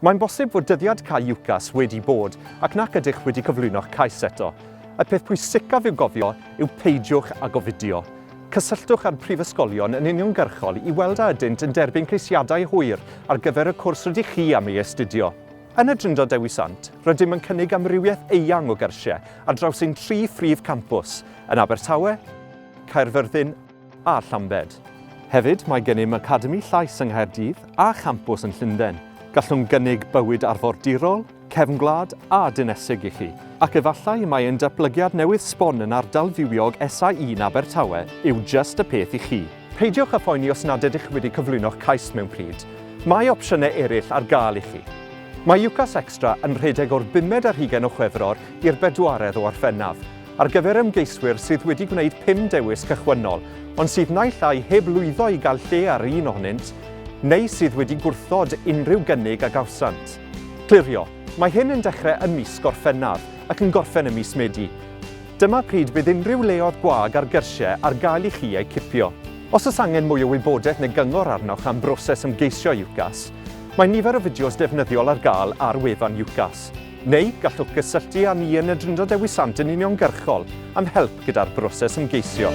Mae'n bosib fod dyddiad cae UCAS wedi bod ac nac ydych wedi cyflwyno'ch cais eto. Y peth pwysicaf i'w gofio yw peidiwch ag ofidio. Cysylltwch â'r prifysgolion yn uniongyrchol i weld a ydynt yn derbyn ceisiadau hwyr ar gyfer y cwrs rydych chi am ei astudio. Yn y Drindod Dewi Sant, rydym yn cynnig amrywiaeth eang o gyrsiau ar draws ein 3 phrif campws yn Abertawe, Caerfyrddin a Llambed. Hefyd, mae gennym Academi Llais yng Nghaerdydd a champws yn Llundain. Gallwn gynnig bywyd arfordirol, cefn gwlad a dinesig i chi. Ac efallai mae ein datblygiad newydd sbon yn ardal fywiog SI1 Abertawe yw just y peth i chi. Peidiwch â phoeni os nad ydych wedi cyflwyno'ch cais mewn pryd. Mae opsiynau eraill ar gael i chi. Mae UCAS Extra yn rhedeg o'r 5 ar 20 o Chwefror i'r 4 o Orffennaf, ar gyfer ymgeiswyr sydd wedi gwneud 5 dewis cychwynnol, ond sydd naill ai heb lwyddo i gael lle ar un ohonynt, neu sydd wedi gwrthod unrhyw gynnig a gawsant. Clirio, mae hyn yn dechrau ym mis Gorffennaf ac yn gorffen ym mis Medi. Dyma pryd bydd unrhyw leoedd gwag ar gyrsiau ar gael i chi eu cipio. Os oes angen mwy o wybodaeth neu gyngor arnoch am broses ymgeisio UCAS, mae nifer o fideos defnyddiol ar gael ar wefan UCAS. Neu gallwch gysylltu â ni yn y Drindod Dewi Sant yn uniongyrchol am help gyda'r broses ymgeisio.